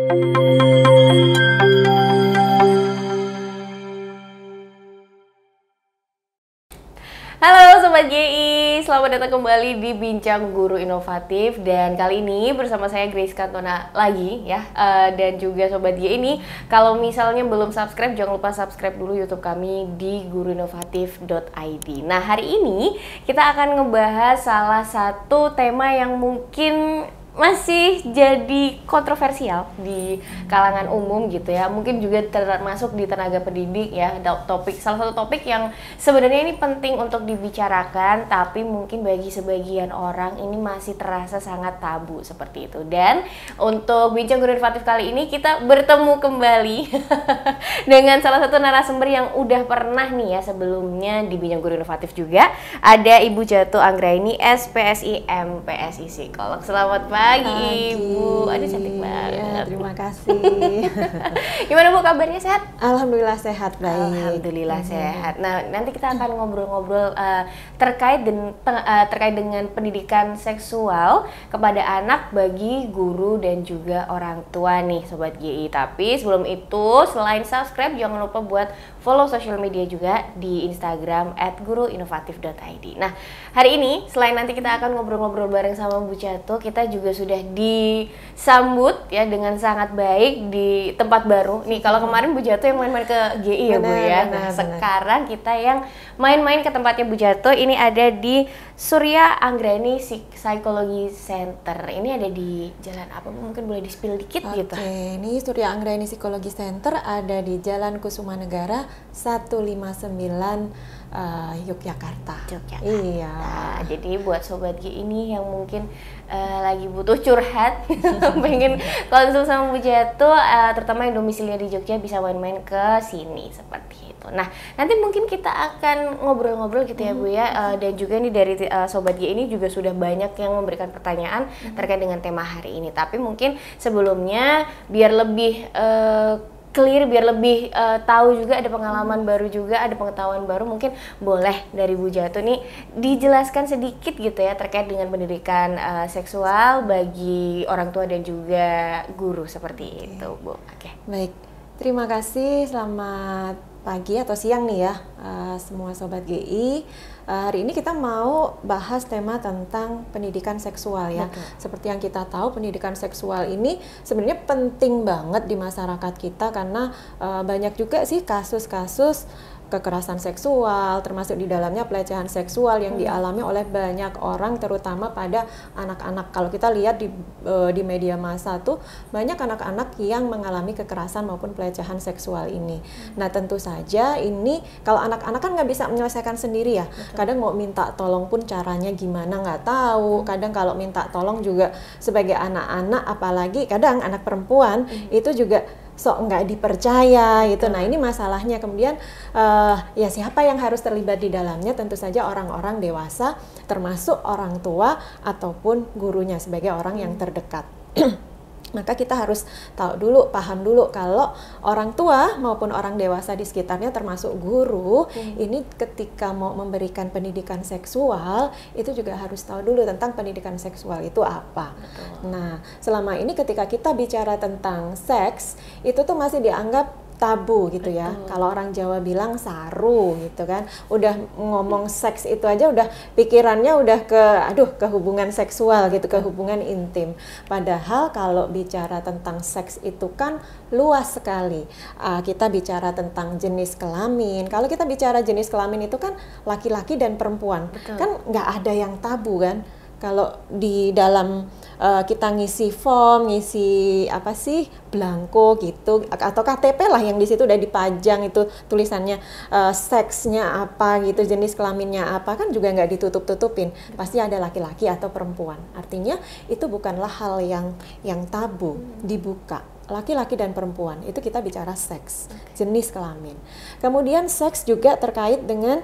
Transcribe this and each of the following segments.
Halo Sobat GI, selamat datang kembali di Bincang Guru Inovatif. Dan kali ini bersama saya Grace Cantona lagi ya. Dan juga Sobat GI ini, kalau misalnya belum subscribe, jangan lupa subscribe dulu YouTube kami di guruinovatif.id. Nah, hari ini kita akan ngebahas salah satu tema yang mungkin masih jadi kontroversial di kalangan umum gitu ya, mungkin juga termasuk di tenaga pendidik ya. Salah satu topik yang sebenarnya ini penting untuk dibicarakan, tapi mungkin bagi sebagian orang ini masih terasa sangat tabu seperti itu. Dan untuk Bincang Guru Inovatif kali ini kita bertemu kembali dengan salah satu narasumber yang udah pernah nih ya sebelumnya di Bincang Guru Inovatif juga. Ada Ibu Jatuh Anggraini, SPSI MPSI Psikolog. Selamat pagi Ibu. Aduh cantik banget. Ya, terima kasih. Gimana Bu, kabarnya sehat? Alhamdulillah sehat, baik. Alhamdulillah sehat. Nah, nanti kita akan ngobrol-ngobrol terkait dengan pendidikan seksual kepada anak bagi guru dan juga orang tua nih Sobat GI. Tapi sebelum itu, selain subscribe, jangan lupa buat follow social media juga di Instagram @guruinovatif.id. Nah, hari ini selain nanti kita akan ngobrol-ngobrol bareng sama Bu Jatuh, kita juga sudah disambut ya dengan sangat baik di tempat baru. Nih, kalau kemarin Bu Jatuh yang main-main ke GI ya Bu ya. Nah, sekarang kita yang main-main ke tempatnya Bu Jatuh, ini ada di Surya Anggraini Psikologi Center. Ini ada di jalan apa? Mungkin boleh di-spill dikit gitu. Oke, ini Surya Anggraini Psikologi Center ada di Jalan Kusumanegara 159 Yogyakarta. Iya. Nah, jadi buat Sobat G ini yang mungkin lagi butuh curhat, pengen konsul sama Bu Jatuh, terutama yang domisilinya di Jogja, bisa main-main ke sini seperti itu. Nah, nanti mungkin kita akan ngobrol-ngobrol gitu ya Bu ya, dan juga nih dari Sobat G ini juga sudah banyak yang memberikan pertanyaan terkait dengan tema hari ini. Tapi mungkin sebelumnya biar lebih clear, biar lebih tahu juga, ada pengalaman baru juga, ada pengetahuan baru, mungkin boleh dari Bu Jatuh nih dijelaskan sedikit gitu ya terkait dengan pendidikan seksual bagi orang tua dan juga guru seperti itu Bu. Oke. Baik, terima kasih. Selamat pagi atau siang nih ya semua Sobat GI. Hari ini kita mau bahas tema tentang pendidikan seksual ya. Betul. Seperti yang kita tahu, pendidikan seksual ini sebenarnya penting banget di masyarakat kita karena banyak juga sih kasus-kasus kekerasan seksual, termasuk di dalamnya pelecehan seksual yang dialami oleh banyak orang, terutama pada anak-anak. Kalau kita lihat di media massa tuh banyak anak-anak yang mengalami kekerasan maupun pelecehan seksual ini. Nah, tentu saja ini kalau anak-anak kan nggak bisa menyelesaikan sendiri ya. Betul. Kadang mau minta tolong pun caranya gimana nggak tahu. Kadang kalau minta tolong juga sebagai anak-anak, apalagi kadang anak perempuan itu juga sok nggak dipercaya gitu. Nah, ini masalahnya. Kemudian ya siapa yang harus terlibat di dalamnya? Tentu saja orang-orang dewasa, termasuk orang tua ataupun gurunya sebagai orang yang terdekat. Maka kita harus tahu dulu, paham dulu kalau orang tua maupun orang dewasa di sekitarnya termasuk guru, ini ketika mau memberikan pendidikan seksual itu juga harus tahu dulu tentang pendidikan seksual itu apa. Betul. Nah, selama ini ketika kita bicara tentang seks, itu tuh masih dianggap tabu gitu ya. Kalau orang Jawa bilang saru gitu kan. Udah ngomong seks itu aja udah pikirannya udah ke hubungan seksual gitu, ke hubungan intim. Padahal kalau bicara tentang seks itu kan luas sekali. Kita bicara tentang jenis kelamin. Kalau kita bicara jenis kelamin itu kan laki-laki dan perempuan. Betul. Kan nggak ada yang tabu kan. Kalau di dalam kita ngisi form, ngisi apa sih, blanko gitu, atau KTP lah yang di situ udah dipajang itu tulisannya seksnya apa gitu, jenis kelaminnya apa, kan juga nggak ditutup-tutupin, pasti ada laki-laki atau perempuan. Artinya itu bukanlah hal yang tabu, dibuka. Laki-laki dan perempuan itu kita bicara seks, jenis kelamin. Kemudian seks juga terkait dengan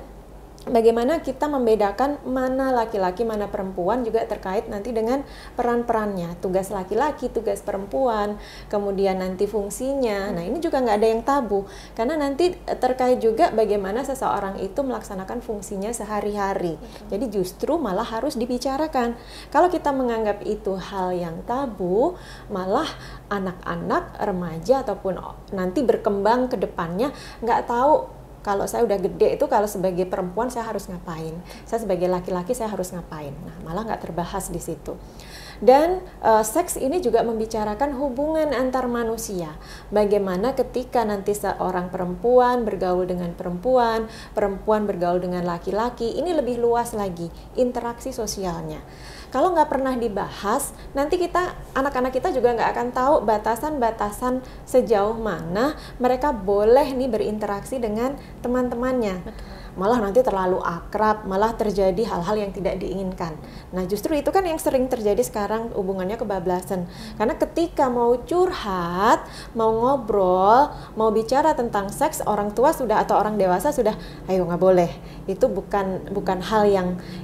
bagaimana kita membedakan mana laki-laki, mana perempuan juga terkait nanti dengan peran-perannya, tugas laki-laki, tugas perempuan, kemudian nanti fungsinya. Nah ini juga nggak ada yang tabu, karena nanti terkait juga bagaimana seseorang itu melaksanakan fungsinya sehari-hari. Jadi justru malah harus dibicarakan. Kalau kita menganggap itu hal yang tabu, malah anak-anak, remaja ataupun nanti berkembang ke depannya nggak tahu. Kalau saya udah gede itu, kalau sebagai perempuan saya harus ngapain, saya sebagai laki-laki saya harus ngapain. Nah, malah nggak terbahas di situ. Dan seks ini juga membicarakan hubungan antar manusia. Bagaimana ketika nanti seorang perempuan bergaul dengan perempuan, perempuan bergaul dengan laki-laki, ini lebih luas lagi interaksi sosialnya. Kalau nggak pernah dibahas, nanti kita, anak-anak kita juga nggak akan tahu batasan-batasan sejauh mana mereka boleh nih berinteraksi dengan teman-temannya. Malah nanti terlalu akrab, malah terjadi hal-hal yang tidak diinginkan. Nah justru itu kan yang sering terjadi sekarang, hubungannya kebablasan. Karena ketika mau curhat, mau ngobrol, mau bicara tentang seks, orang tua sudah atau orang dewasa sudah, ayo nggak boleh. Itu bukan hal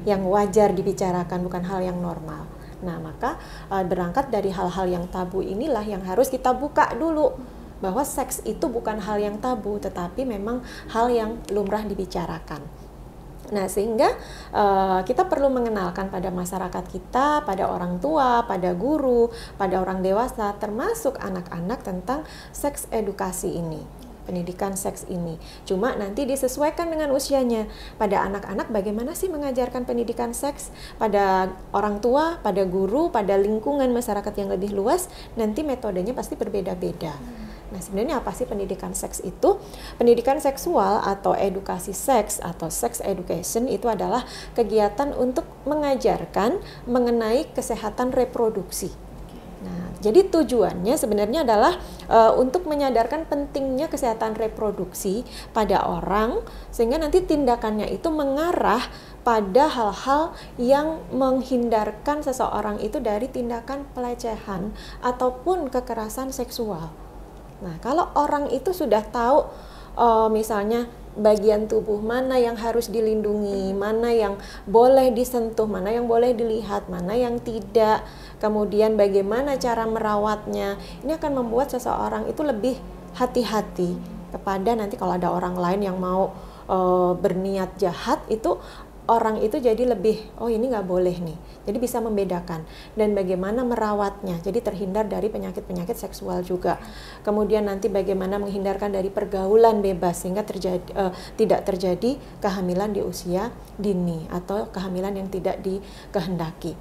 yang wajar dibicarakan, bukan hal yang normal. Nah maka berangkat dari hal-hal yang tabu inilah yang harus kita buka dulu, bahwa seks itu bukan hal yang tabu, tetapi memang hal yang lumrah dibicarakan. Nah sehingga kita perlu mengenalkan pada masyarakat kita, pada orang tua, pada guru, pada orang dewasa, termasuk anak-anak tentang seks edukasi ini, pendidikan seks ini. Cuma nanti disesuaikan dengan usianya. Pada anak-anak bagaimana sih mengajarkan pendidikan seks? Pada orang tua, pada guru, pada lingkungan masyarakat yang lebih luas, nanti metodenya pasti berbeda-beda. Nah sebenarnya apa sih pendidikan seks itu? Pendidikan seksual atau edukasi seks atau sex education itu adalah kegiatan untuk mengajarkan mengenai kesehatan reproduksi. Nah, jadi tujuannya sebenarnya adalah untuk menyadarkan pentingnya kesehatan reproduksi pada orang, sehingga nanti tindakannya itu mengarah pada hal-hal yang menghindarkan seseorang itu dari tindakan pelecehan ataupun kekerasan seksual. Nah, kalau orang itu sudah tahu misalnya bagian tubuh mana yang harus dilindungi, mana yang boleh disentuh, mana yang boleh dilihat, mana yang tidak, kemudian bagaimana cara merawatnya, ini akan membuat seseorang itu lebih hati-hati kepada nanti kalau ada orang lain yang mau berniat jahat, itu orang itu jadi lebih, oh ini nggak boleh nih, jadi bisa membedakan. Dan bagaimana merawatnya, jadi terhindar dari penyakit-penyakit seksual juga. Kemudian nanti bagaimana menghindarkan dari pergaulan bebas, sehingga tidak terjadi kehamilan di usia dini, atau kehamilan yang tidak dikehendaki.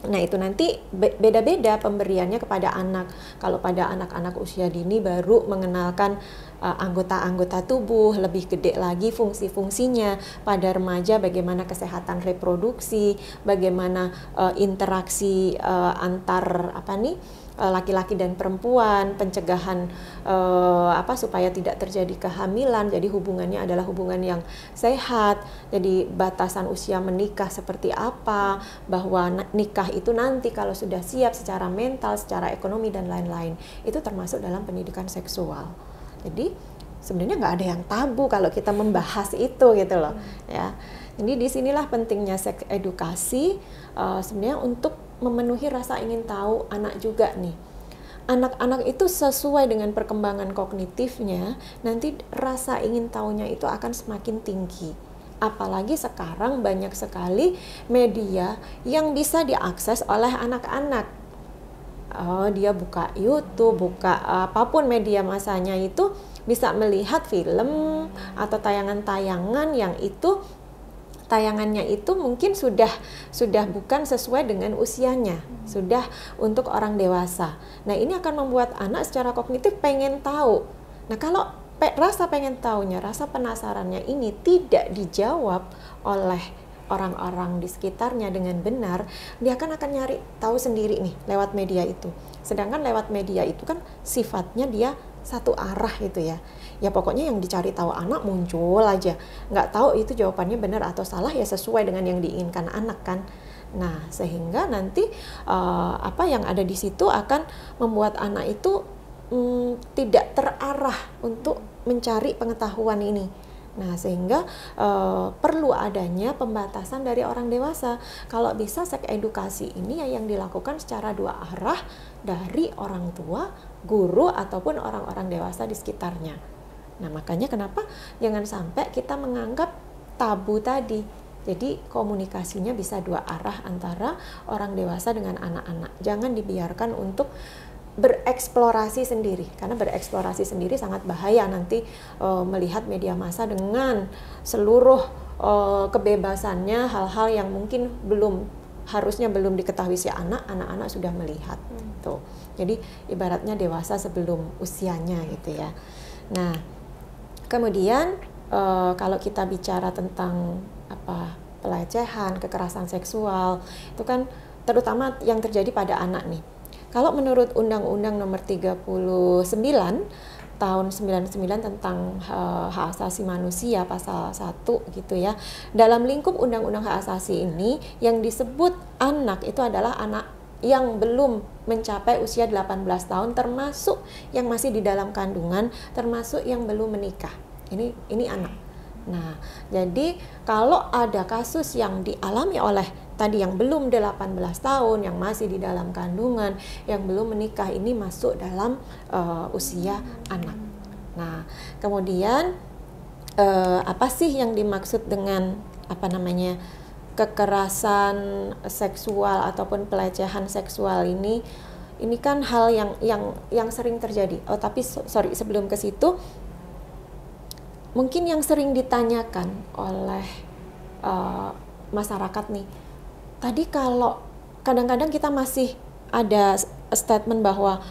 Nah itu nanti beda-beda pemberiannya kepada anak. Kalau pada anak-anak usia dini baru mengenalkan anggota-anggota tubuh, lebih gede lagi fungsi-fungsinya. Pada remaja bagaimana kesehatan reproduksi, bagaimana interaksi antar laki-laki dan perempuan, pencegahan supaya tidak terjadi kehamilan, jadi hubungannya adalah hubungan yang sehat, jadi batasan usia menikah seperti apa, bahwa nikah itu nanti kalau sudah siap secara mental, secara ekonomi dan lain-lain, itu termasuk dalam pendidikan seksual. Jadi sebenarnya nggak ada yang tabu kalau kita membahas itu gitu loh, ya. Jadi disinilah pentingnya seks edukasi sebenarnya untuk memenuhi rasa ingin tahu anak juga nih. Anak-anak itu sesuai dengan perkembangan kognitifnya, nanti rasa ingin tahunya itu akan semakin tinggi. Apalagi sekarang banyak sekali media yang bisa diakses oleh anak-anak. Dia buka YouTube, buka apapun media masanya itu bisa melihat film atau tayangan-tayangan yang itu tayangannya itu mungkin sudah bukan sesuai dengan usianya, sudah untuk orang dewasa. Nah ini akan membuat anak secara kognitif pengen tahu. Nah kalau rasa pengen tahunya, rasa penasarannya ini tidak dijawab oleh orang-orang di sekitarnya dengan benar, dia akan nyari tahu sendiri nih lewat media itu. Sedangkan lewat media itu kan sifatnya dia satu arah gitu ya. Ya pokoknya yang dicari tahu anak muncul aja. Nggak tahu itu jawabannya benar atau salah, ya sesuai dengan yang diinginkan anak kan. Nah sehingga nanti apa yang ada di situ akan membuat anak itu tidak terarah untuk mencari pengetahuan ini. Nah, sehingga perlu adanya pembatasan dari orang dewasa. Kalau bisa seks edukasi ini ya yang dilakukan secara dua arah dari orang tua, guru, ataupun orang-orang dewasa di sekitarnya. Nah, makanya kenapa jangan sampai kita menganggap tabu tadi. Jadi komunikasinya bisa dua arah antara orang dewasa dengan anak-anak. Jangan dibiarkan untuk bereksplorasi sendiri, karena bereksplorasi sendiri sangat bahaya nanti melihat media massa dengan seluruh kebebasannya, hal-hal yang mungkin harusnya belum diketahui si anak-anak sudah melihat. Tuh. Jadi ibaratnya dewasa sebelum usianya gitu ya. Nah, kemudian kalau kita bicara tentang pelecehan, kekerasan seksual, itu kan terutama yang terjadi pada anak nih. Kalau menurut Undang-Undang Nomor 39 tahun 99 tentang hak asasi manusia pasal 1 gitu ya. Dalam lingkup Undang-Undang hak asasi ini yang disebut anak itu adalah anak yang belum mencapai usia 18 tahun, termasuk yang masih di dalam kandungan, termasuk yang belum menikah. Ini anak. Nah, jadi kalau ada kasus yang dialami oleh tadi yang belum 18 tahun, yang masih di dalam kandungan, yang belum menikah, ini masuk dalam usia anak. Nah, kemudian apa sih yang dimaksud dengan kekerasan seksual ataupun pelecehan seksual ini? Ini kan hal yang sering terjadi. Oh, tapi sorry, sebelum ke situ, mungkin yang sering ditanyakan oleh masyarakat nih, tadi kalau kadang-kadang kita masih ada statement bahwa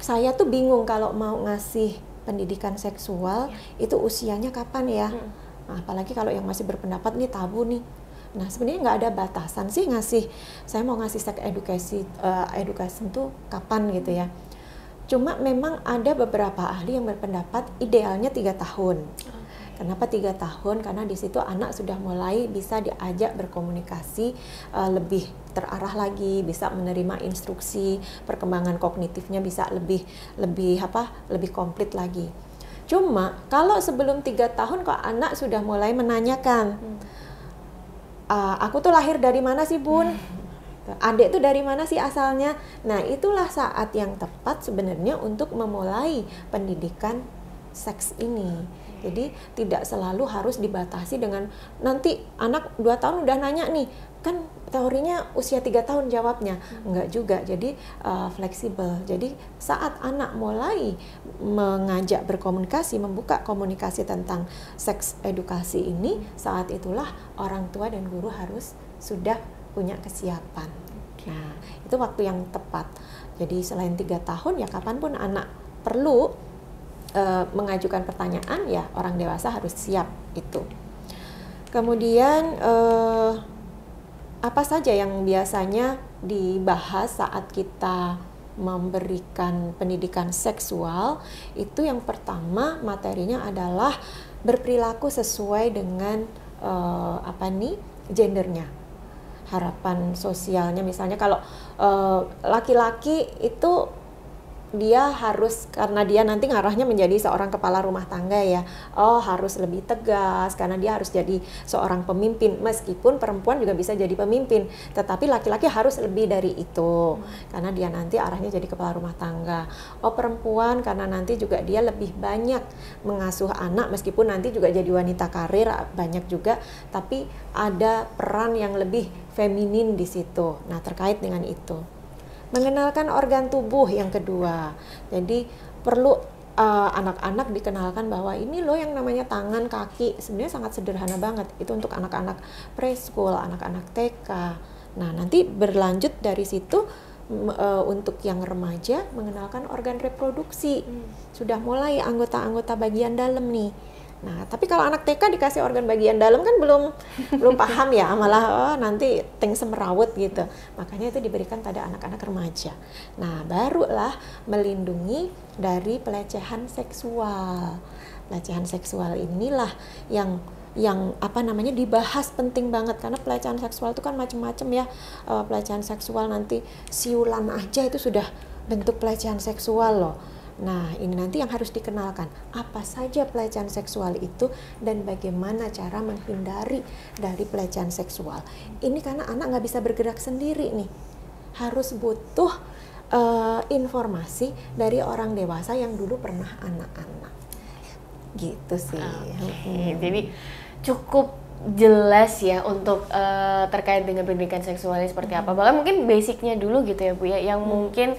saya tuh bingung kalau mau ngasih pendidikan seksual itu usianya kapan ya. Nah, apalagi kalau yang masih berpendapat nih tabu nih. Nah, sebenarnya nggak ada batasan sih saya mau ngasih sex education tuh kapan gitu ya. Cuma memang ada beberapa ahli yang berpendapat idealnya 3 tahun. Kenapa 3 tahun? Karena di situ anak sudah mulai bisa diajak berkomunikasi lebih terarah lagi, bisa menerima instruksi, perkembangan kognitifnya bisa lebih komplit lagi. Cuma kalau sebelum 3 tahun kok anak sudah mulai menanyakan, aku tuh lahir dari mana sih, Bun? Adik tuh dari mana sih asalnya? Nah, itulah saat yang tepat sebenarnya untuk memulai pendidikan seks ini. Jadi tidak selalu harus dibatasi dengan nanti anak 2 tahun udah nanya nih, kan teorinya usia 3 tahun jawabnya. Enggak juga, jadi fleksibel. Jadi saat anak mulai mengajak berkomunikasi, membuka komunikasi tentang seks edukasi ini, saat itulah orang tua dan guru harus sudah punya kesiapan. Nah, itu waktu yang tepat. Jadi selain 3 tahun ya kapanpun anak perlu mengajukan pertanyaan, ya orang dewasa harus siap itu. Kemudian apa saja yang biasanya dibahas saat kita memberikan pendidikan seksual? Itu yang pertama materinya adalah berperilaku sesuai dengan gendernya. Harapan sosialnya, misalnya kalau laki-laki itu dia harus, karena dia nanti ngarahnya menjadi seorang kepala rumah tangga ya, harus lebih tegas karena dia harus jadi seorang pemimpin. Meskipun perempuan juga bisa jadi pemimpin, tetapi laki-laki harus lebih dari itu karena dia nanti arahnya jadi kepala rumah tangga. Perempuan karena nanti juga dia lebih banyak mengasuh anak, meskipun nanti juga jadi wanita karir banyak juga, tapi ada peran yang lebih feminin di situ. Nah, terkait dengan itu. Mengenalkan organ tubuh yang kedua. Jadi perlu anak-anak dikenalkan bahwa ini loh yang namanya tangan, kaki. Sebenarnya sangat sederhana banget. Itu untuk anak-anak preschool, anak-anak TK. Nah, nanti berlanjut dari situ untuk yang remaja mengenalkan organ reproduksi. Sudah mulai anggota-anggota bagian dalam nih. Nah, tapi kalau anak TK dikasih organ bagian dalam kan belum paham ya, malah nanti semrawut gitu. Makanya itu diberikan pada anak-anak remaja. Nah, barulah melindungi dari pelecehan seksual. Pelecehan seksual inilah yang dibahas penting banget, karena pelecehan seksual itu kan macam-macam ya. Pelecehan seksual nanti siulan aja itu sudah bentuk pelecehan seksual loh. Nah, ini nanti yang harus dikenalkan. Apa saja pelecehan seksual itu dan bagaimana cara menghindari dari pelecehan seksual. Ini karena anak nggak bisa bergerak sendiri nih. Harus butuh informasi dari orang dewasa yang dulu pernah anak-anak. Gitu sih. Jadi cukup jelas ya untuk terkait dengan pendidikan seksual ini seperti apa. Bahkan mungkin basicnya dulu gitu ya Bu ya, yang mungkin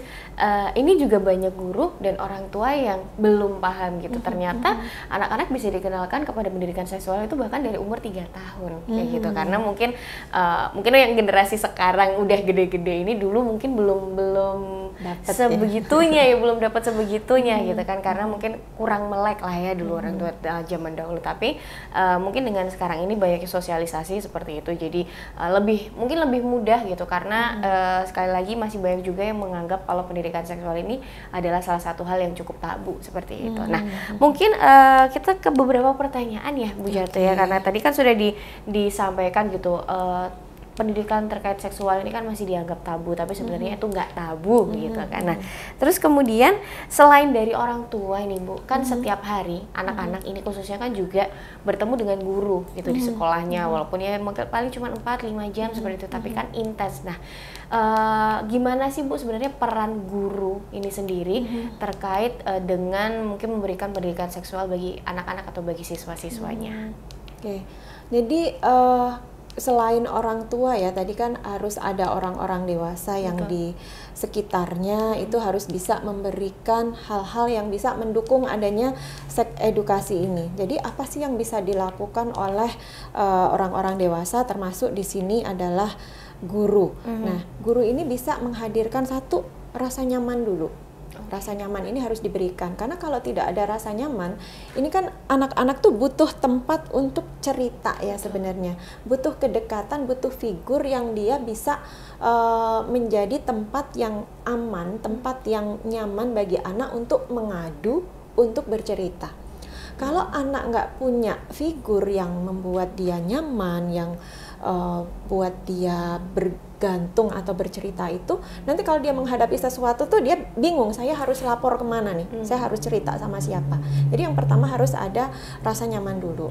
ini juga banyak guru dan orang tua yang belum paham gitu. Ternyata anak-anak bisa dikenalkan kepada pendidikan seksual itu bahkan dari umur 3 tahun kayak gitu. Karena mungkin yang generasi sekarang udah gede-gede ini dulu mungkin belum Dapet sebegitunya ya, belum dapat sebegitunya gitu kan, karena mungkin kurang melek lah ya dulu orang tua zaman dahulu. Tapi mungkin dengan sekarang ini banyak sosialisasi seperti itu, jadi mungkin lebih mudah gitu, karena sekali lagi masih banyak juga yang menganggap kalau pendidikan seksual ini adalah salah satu hal yang cukup tabu seperti itu. Nah, mungkin kita ke beberapa pertanyaan ya Bu Jatuh ya, karena tadi kan sudah disampaikan gitu, pendidikan terkait seksual ini kan masih dianggap tabu, tapi sebenarnya itu nggak tabu gitu kan. Nah, terus kemudian selain dari orang tua ini Bu, kan setiap hari anak-anak ini khususnya kan juga bertemu dengan guru gitu di sekolahnya, walaupun ya paling cuma 4-5 jam seperti itu, tapi kan intens. Nah, gimana sih Bu sebenarnya peran guru ini sendiri terkait dengan mungkin memberikan pendidikan seksual bagi anak-anak atau bagi siswa-siswanya? Oke, jadi selain orang tua ya, tadi kan harus ada orang-orang dewasa yang di sekitarnya itu harus bisa memberikan hal-hal yang bisa mendukung adanya seks edukasi ini. Jadi apa sih yang bisa dilakukan oleh orang-orang dewasa, termasuk di sini adalah guru. Nah, guru ini bisa menghadirkan satu rasa nyaman dulu. Rasa nyaman ini harus diberikan, karena kalau tidak ada rasa nyaman, ini kan anak-anak tuh butuh tempat untuk cerita ya sebenarnya, butuh kedekatan, butuh figur yang dia bisa menjadi tempat yang aman, tempat yang nyaman bagi anak untuk mengadu, untuk bercerita. Kalau anak nggak punya figur yang membuat dia nyaman, yang buat dia bergantung atau bercerita itu, nanti kalau dia menghadapi sesuatu tuh dia bingung, saya harus lapor kemana nih, saya harus cerita sama siapa. Jadi yang pertama harus ada rasa nyaman dulu.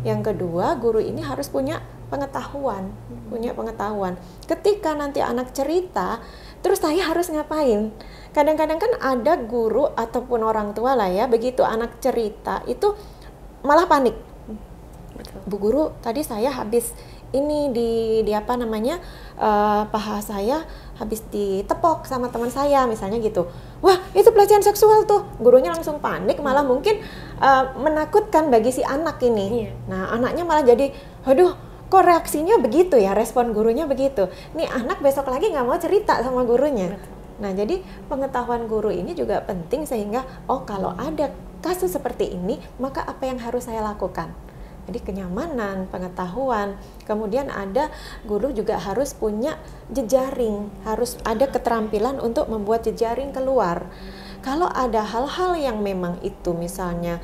Yang kedua, guru ini harus punya pengetahuan, ketika nanti anak cerita, terus saya harus ngapain? Kadang-kadang kan ada guru ataupun orang tua lah ya, begitu anak cerita itu malah panik. Bu guru, tadi saya habis ini di apa namanya, paha saya habis ditepok sama teman saya misalnya gitu. Wah, itu pelecehan seksual tuh. Gurunya langsung panik, malah mungkin menakutkan bagi si anak ini. Nah, anaknya malah jadi, aduh, kok reaksinya begitu ya, respon gurunya begitu. Nih anak besok lagi nggak mau cerita sama gurunya. Nah, jadi pengetahuan guru ini juga penting, sehingga kalau ada kasus seperti ini, maka apa yang harus saya lakukan? Jadi kenyamanan, pengetahuan, kemudian ada guru juga harus punya jejaring, harus ada keterampilan untuk membuat jejaring keluar. Kalau ada hal-hal yang memang itu misalnya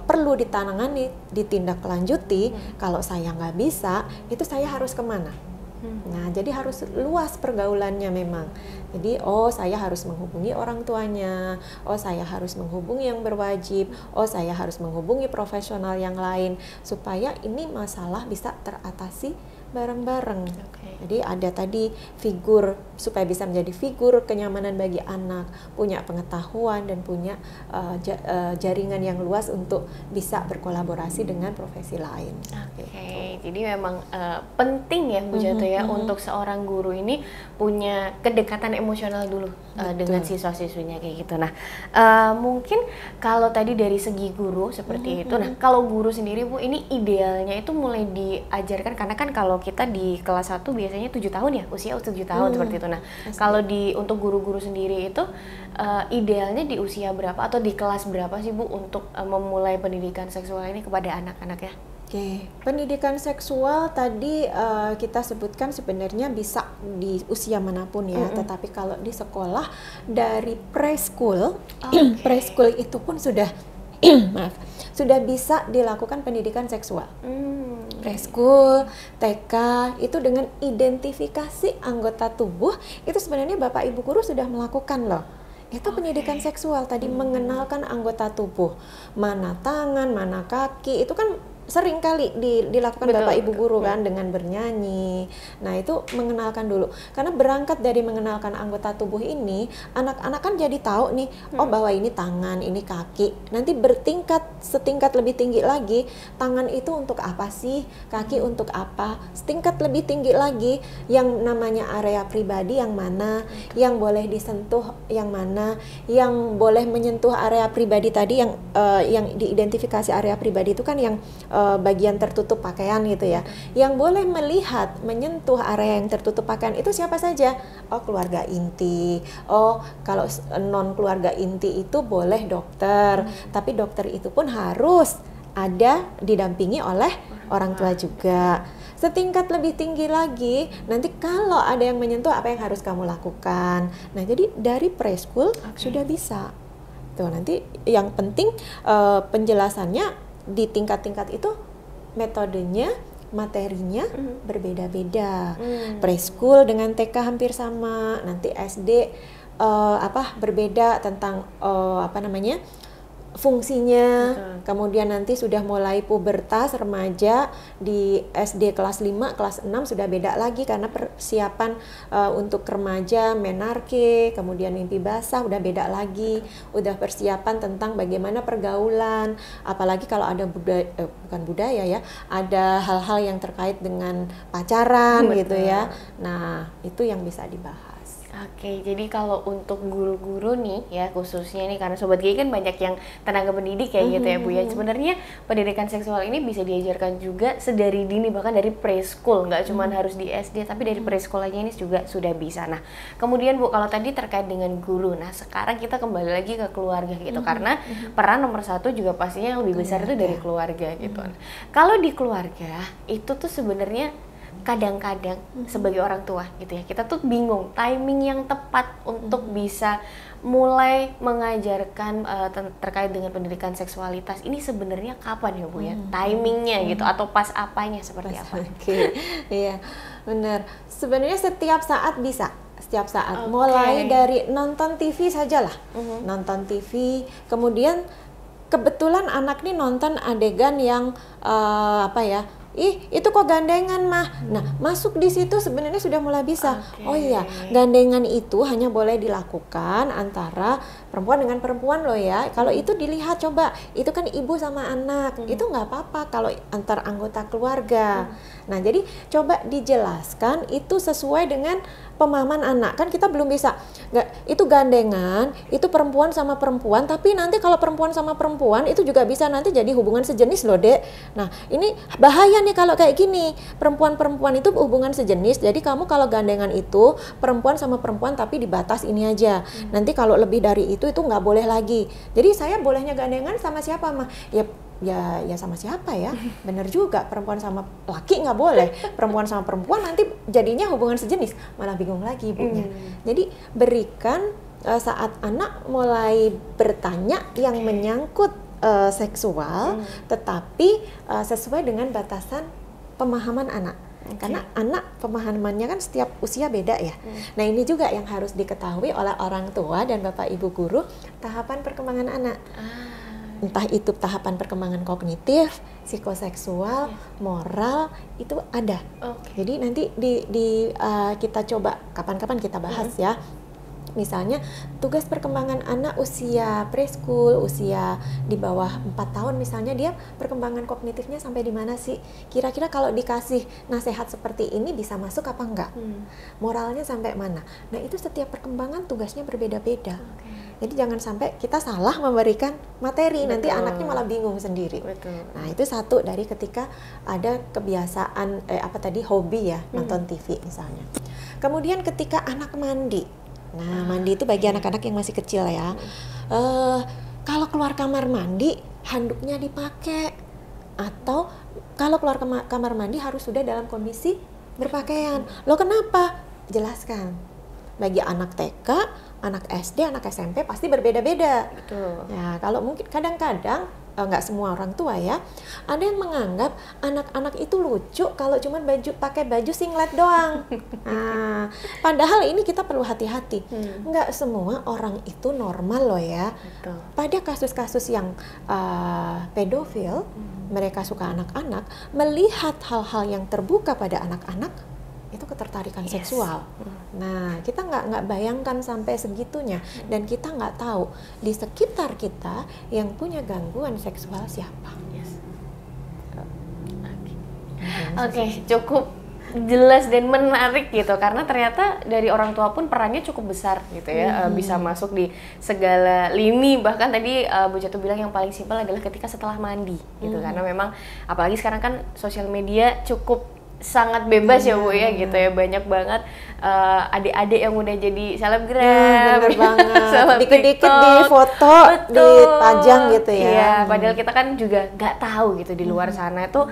perlu ditangani, ditindaklanjuti, kalau saya nggak bisa, itu saya harus kemana? Nah, jadi harus luas pergaulannya memang. Jadi, saya harus menghubungi orang tuanya, saya harus menghubungi yang berwajib, saya harus menghubungi profesional yang lain, supaya ini masalah bisa teratasi bareng-bareng. Jadi ada tadi figur, supaya bisa menjadi figur kenyamanan bagi anak, punya pengetahuan dan punya jaringan yang luas untuk bisa berkolaborasi dengan profesi lain. Jadi memang penting ya Bu Jatuh ya, untuk seorang guru ini punya kedekatan emosional dulu dengan siswa-siswinya kayak gitu. Nah, mungkin kalau tadi dari segi guru seperti itu, nah kalau guru sendiri Bu, ini idealnya itu mulai diajarkan, karena kan kalau kita di kelas 1 biasanya 7 tahun ya, usia 7 tahun seperti itu. Nah, kalau untuk guru-guru sendiri itu idealnya di usia berapa atau di kelas berapa sih Bu untuk memulai pendidikan seksual ini kepada anak-anak ya? Pendidikan seksual tadi kita sebutkan sebenarnya bisa di usia manapun ya, tetapi kalau di sekolah dari preschool, preschool itu pun sudah sudah bisa dilakukan pendidikan seksual. Preschool, TK itu dengan identifikasi anggota tubuh itu sebenarnya Bapak Ibu guru sudah melakukan loh. Itu pendidikan seksual tadi, mengenalkan anggota tubuh, mana tangan, mana kaki, itu kan sering kali dilakukan Betul, Bapak Ibu betul. guru kan dengan bernyanyi. Nah itu mengenalkan dulu, karena berangkat dari mengenalkan anggota tubuh ini, anak-anak kan jadi tahu nih, oh bahwa ini tangan, ini kaki. Nanti bertingkat, setingkat lebih tinggi lagi, tangan itu untuk apa sih, kaki untuk apa, setingkat lebih tinggi lagi, yang namanya area pribadi yang mana, yang boleh disentuh yang mana, yang boleh menyentuh area pribadi tadi, yang diidentifikasi area pribadi itu kan yang bagian tertutup pakaian gitu ya. Yang boleh melihat, menyentuh area yang tertutup pakaian itu siapa saja? Oh, keluarga inti. Oh, kalau non keluarga inti itu boleh dokter, tapi dokter itu pun harus ada didampingi oleh orang tua juga. Setingkat lebih tinggi lagi, nanti kalau ada yang menyentuh, apa yang harus kamu lakukan. Nah, jadi dari preschool sudah bisa. Tuh, nanti yang penting penjelasannya di tingkat-tingkat itu, metodenya, materinya berbeda-beda. Preschool dengan TK hampir sama, nanti SD berbeda tentang fungsinya. Betul. Kemudian nanti sudah mulai pubertas remaja di SD kelas 5, kelas 6 sudah beda lagi karena persiapan untuk remaja, menarke, kemudian mimpi basah udah beda lagi. Udah persiapan tentang bagaimana pergaulan, apalagi kalau ada bukan budaya ya, ada hal-hal yang terkait dengan pacaran. Betul. Gitu ya. Nah, itu yang bisa dibahas. Oke, jadi kalau untuk guru-guru nih ya, khususnya nih karena Sobat GI kan banyak yang tenaga pendidik ya gitu ya Bu ya. Sebenarnya pendidikan seksual ini bisa diajarkan juga sedari dini, bahkan dari preschool, nggak cuma harus di SD, tapi dari preschool aja ini juga sudah bisa. Nah, kemudian Bu, kalau tadi terkait dengan guru, nah sekarang kita kembali lagi ke keluarga gitu, karena peran nomor satu juga pastinya yang lebih besar itu dari keluarga gitu. Kalau di keluarga itu tuh sebenarnya kadang-kadang sebagai orang tua gitu ya, kita tuh bingung timing yang tepat untuk bisa mulai mengajarkan terkait dengan pendidikan seksualitas ini sebenarnya kapan ya Bu ya, timingnya gitu, atau pas apanya seperti apa? Oke, iya benar. Sebenarnya setiap saat bisa, setiap saat. Mulai dari nonton TV sajalah, nonton TV, kemudian kebetulan anak nih nonton adegan yang ih itu kok gandengan mah. Nah, masuk di situ sebenarnya sudah mulai bisa. Oh iya, gandengan itu hanya boleh dilakukan antara perempuan dengan perempuan loh ya. Kalau itu dilihat coba, itu kan ibu sama anak, itu nggak apa-apa kalau antar anggota keluarga. Nah, jadi coba dijelaskan itu sesuai dengan pemahaman anak. Kan kita belum bisa, nggak, itu gandengan, itu perempuan sama perempuan, tapi nanti kalau perempuan sama perempuan itu juga bisa nanti jadi hubungan sejenis loh dek. Nah, ini bahaya nih kalau kayak gini, perempuan-perempuan itu hubungan sejenis, jadi kamu kalau gandengan itu perempuan sama perempuan tapi dibatas ini aja. Nanti kalau lebih dari itu nggak boleh lagi. Jadi saya bolehnya gandengan sama siapa mah? Ya sama siapa ya? Bener juga, perempuan sama laki nggak boleh, perempuan sama perempuan nanti jadinya hubungan sejenis, malah bingung lagi ibunya. Jadi berikan saat anak mulai bertanya yang menyangkut seksual, tetapi sesuai dengan batasan pemahaman anak. Karena anak pemahamannya kan setiap usia beda ya. Nah, ini juga yang harus diketahui oleh orang tua dan Bapak Ibu guru, tahapan perkembangan anak. Entah itu tahapan perkembangan kognitif, psikoseksual, moral, itu ada. Jadi nanti kita coba kapan-kapan kita bahas ya. Misalnya tugas perkembangan anak usia preschool, usia di bawah 4 tahun misalnya, dia perkembangan kognitifnya sampai di mana sih? Kira-kira kalau dikasih nasihat seperti ini bisa masuk apa enggak? Moralnya sampai mana? Nah, itu setiap perkembangan tugasnya berbeda-beda. Jadi jangan sampai kita salah memberikan materi, nanti anaknya malah bingung sendiri. Nah, itu satu dari ketika ada kebiasaan hobi ya, nonton TV misalnya. Kemudian ketika anak mandi. Nah, mandi itu bagi anak-anak yang masih kecil ya. Kalau keluar kamar mandi, handuknya dipakai. Atau kalau keluar kamar mandi harus sudah dalam kondisi berpakaian. Loh kenapa? Jelaskan. Bagi anak TK, anak SD, anak SMP pasti berbeda-beda. Betul. Ya, kalau mungkin kadang-kadang nggak semua orang tua ya, ada yang menganggap anak-anak itu lucu kalau cuma pakai baju singlet doang. Nah, padahal ini kita perlu hati-hati. Nggak semua orang itu normal loh ya. Betul. Pada kasus-kasus yang pedofil, mereka suka anak-anak, melihat hal-hal yang terbuka pada anak-anak, itu ketertarikan seksual. Nah, kita nggak bayangkan sampai segitunya, dan kita nggak tahu di sekitar kita yang punya gangguan seksual siapa. Oke, cukup jelas dan menarik gitu, karena ternyata dari orang tua pun perannya cukup besar gitu ya, bisa masuk di segala lini. Bahkan tadi Bu Jatuh bilang yang paling simpel adalah ketika setelah mandi gitu, karena memang apalagi sekarang kan sosial media cukup sangat bebas ya Bu ya gitu ya, banyak banget adik-adik yang udah jadi selebgram, bener banget, dikit-dikit di foto, dipajang gitu ya. Iya, padahal kita kan juga nggak tahu gitu di luar sana itu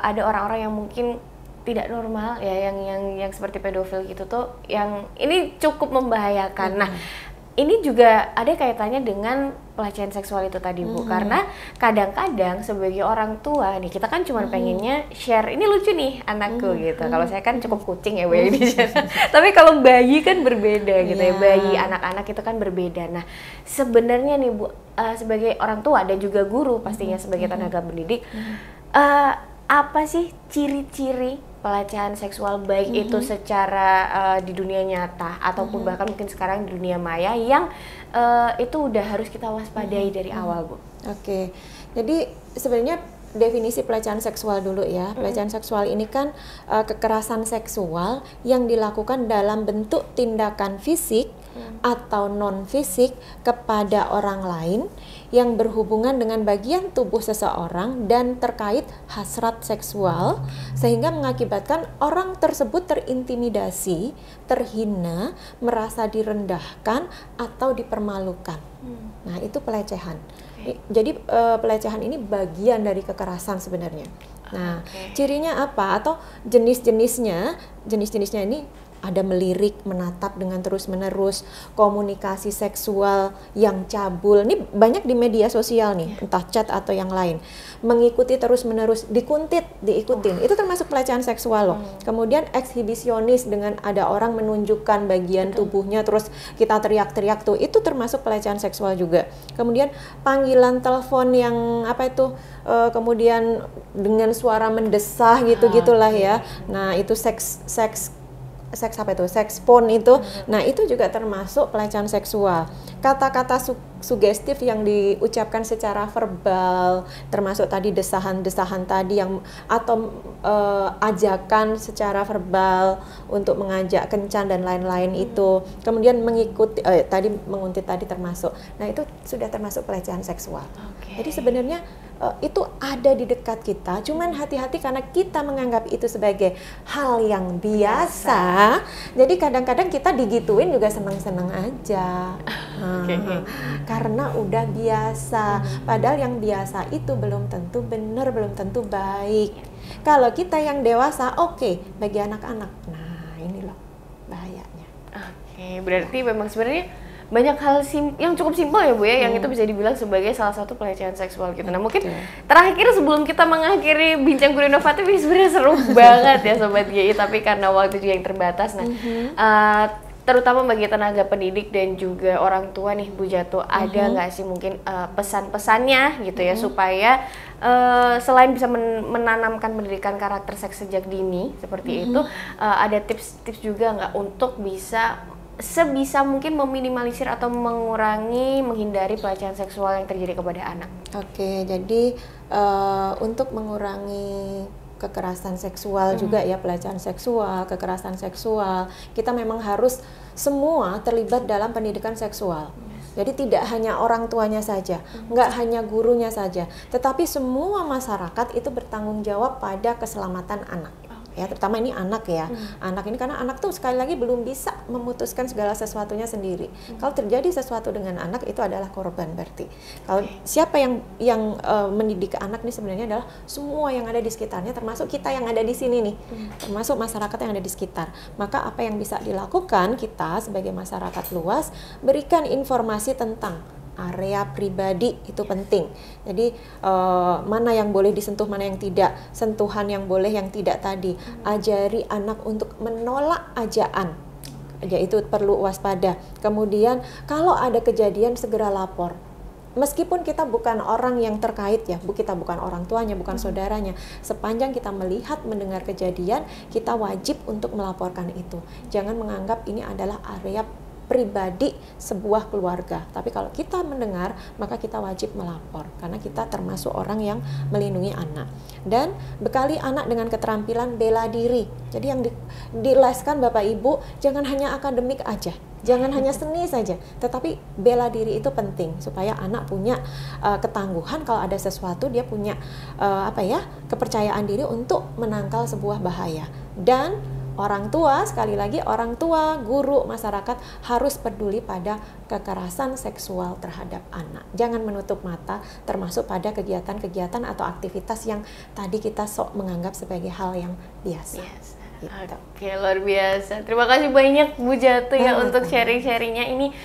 ada orang-orang yang mungkin tidak normal ya, yang seperti pedofil gitu tuh, yang ini cukup membahayakan. Nah, ini juga ada kaitannya dengan pelecehan seksual itu tadi Bu, karena kadang-kadang sebagai orang tua nih, kita kan cuma pengennya share, ini lucu nih anakku gitu. Kalau saya kan cukup kucing ya Bu ya di sana. Tapi kalau bayi kan berbeda gitu ya, bayi anak-anak itu kan berbeda. Nah, sebenarnya nih Bu, sebagai orang tua dan juga guru pastinya sebagai tenaga pendidik, apa sih ciri-ciri pelecehan seksual baik itu secara di dunia nyata ataupun bahkan mungkin sekarang di dunia maya yang itu udah harus kita waspadai dari awal Bu? Oke, jadi sebenarnya definisi pelecehan seksual dulu ya. Pelecehan seksual ini kan kekerasan seksual yang dilakukan dalam bentuk tindakan fisik atau non fisik kepada orang lain yang berhubungan dengan bagian tubuh seseorang dan terkait hasrat seksual, sehingga mengakibatkan orang tersebut terintimidasi, terhina, merasa direndahkan atau dipermalukan. Nah, itu pelecehan. Jadi pelecehan ini bagian dari kekerasan sebenarnya. Nah, cirinya apa atau jenis-jenisnya ini ada melirik, menatap dengan terus-menerus, komunikasi seksual yang cabul. Ini banyak di media sosial nih, entah chat atau yang lain. Mengikuti terus-menerus, diikutin. Itu termasuk pelecehan seksual loh. Kemudian ekshibisionis, dengan ada orang menunjukkan bagian tubuhnya terus kita teriak-teriak tuh, itu termasuk pelecehan seksual juga. Kemudian panggilan telepon yang kemudian dengan suara mendesah gitu-gitulah ya. Nah, itu seks phone itu. Nah, itu juga termasuk pelecehan seksual. Kata-kata sugestif yang diucapkan secara verbal, termasuk tadi desahan-desahan tadi atau ajakan secara verbal untuk mengajak kencan dan lain-lain itu. Kemudian menguntit tadi termasuk. Nah, itu sudah termasuk pelecehan seksual. Jadi sebenarnya itu ada di dekat kita, cuman hati-hati karena kita menganggap itu sebagai hal yang biasa. Jadi kadang-kadang kita digituin juga senang-senang aja. Karena udah biasa. Padahal yang biasa itu belum tentu benar, belum tentu baik. Kalau kita yang dewasa, bagi anak-anak. Nah, ini loh bahayanya. Berarti memang sebenarnya banyak hal yang cukup simpel ya Bu ya, yang itu bisa dibilang sebagai salah satu pelecehan seksual gitu. Nah, mungkin terakhir sebelum kita mengakhiri bincang guru inovatif ini, sebenarnya seru banget ya Sobat GI, tapi karena waktu juga yang terbatas. Nah, terutama bagi tenaga pendidik dan juga orang tua nih Bu Jatuh, ada nggak sih mungkin pesan-pesannya gitu ya, supaya selain bisa menanamkan pendidikan karakter seks sejak dini seperti itu, ada tips-tips juga nggak untuk bisa sebisa mungkin meminimalisir atau menghindari pelecehan seksual yang terjadi kepada anak? Jadi untuk mengurangi kekerasan seksual juga ya, pelecehan seksual, kekerasan seksual, kita memang harus semua terlibat dalam pendidikan seksual. Jadi tidak hanya orang tuanya saja, nggak hanya gurunya saja, tetapi semua masyarakat itu bertanggung jawab pada keselamatan anak. Ya, terutama ini anak ya. Anak ini karena anak tuh sekali lagi belum bisa memutuskan segala sesuatunya sendiri. Kalau terjadi sesuatu dengan anak, itu adalah korban berarti. Kalau siapa yang mendidik anak ini sebenarnya adalah semua yang ada di sekitarnya, termasuk kita yang ada di sini nih. Termasuk masyarakat yang ada di sekitar. Maka apa yang bisa dilakukan kita sebagai masyarakat luas, berikan informasi tentang area pribadi itu penting. Jadi mana yang boleh disentuh, mana yang tidak, sentuhan yang boleh, yang tidak tadi. Ajari anak untuk menolak ajaan, yaitu perlu waspada. Kemudian kalau ada kejadian segera lapor. Meskipun kita bukan orang yang terkait ya, kita bukan orang tuanya, bukan saudaranya, sepanjang kita melihat, mendengar kejadian, kita wajib untuk melaporkan itu. Jangan menganggap ini adalah area pribadi sebuah keluarga. Tapi kalau kita mendengar, maka kita wajib melapor, karena kita termasuk orang yang melindungi anak. Dan bekali anak dengan keterampilan bela diri. Jadi yang dileskan Bapak Ibu, jangan hanya akademik aja. Jangan hanya seni saja, tetapi bela diri itu penting supaya anak punya ketangguhan. Kalau ada sesuatu, dia punya kepercayaan diri untuk menangkal sebuah bahaya. Dan orang tua, sekali lagi orang tua, guru, masyarakat harus peduli pada kekerasan seksual terhadap anak. Jangan menutup mata, termasuk pada kegiatan-kegiatan atau aktivitas yang tadi kita sok menganggap sebagai hal yang biasa. Gitu. Oke, luar biasa. Terima kasih banyak Bu Jatuh ya untuk sharing-sharingnya. Ini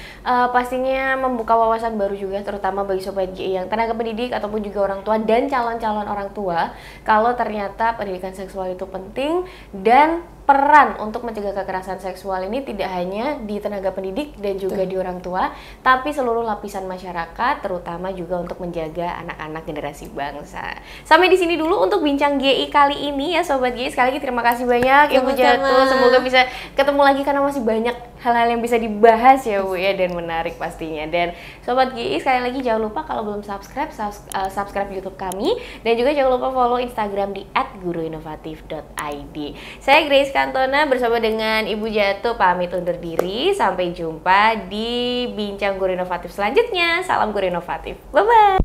pastinya membuka wawasan baru juga, terutama bagi Sobat GI yang tenaga pendidik ataupun juga orang tua dan calon-calon orang tua. Kalau ternyata pendidikan seksual itu penting, dan peran untuk mencegah kekerasan seksual ini tidak hanya di tenaga pendidik dan juga di orang tua, tapi seluruh lapisan masyarakat, terutama juga untuk menjaga anak-anak generasi bangsa. Sampai di sini dulu untuk bincang GI kali ini ya Sobat GI. Sekali lagi terima kasih banyak Ibu Jatuh. Semoga bisa ketemu lagi karena masih banyak hal-hal yang bisa dibahas ya Bu ya, dan menarik pastinya. Dan Sobat GI sekali lagi jangan lupa kalau belum subscribe YouTube kami, dan juga jangan lupa follow Instagram di @guruinovatif.id. Saya Grace Kantona bersama dengan Ibu Jatuh pamit undur diri. Sampai jumpa di Bincang Guru Inovatif selanjutnya. Salam Guru Inovatif. Bye-bye.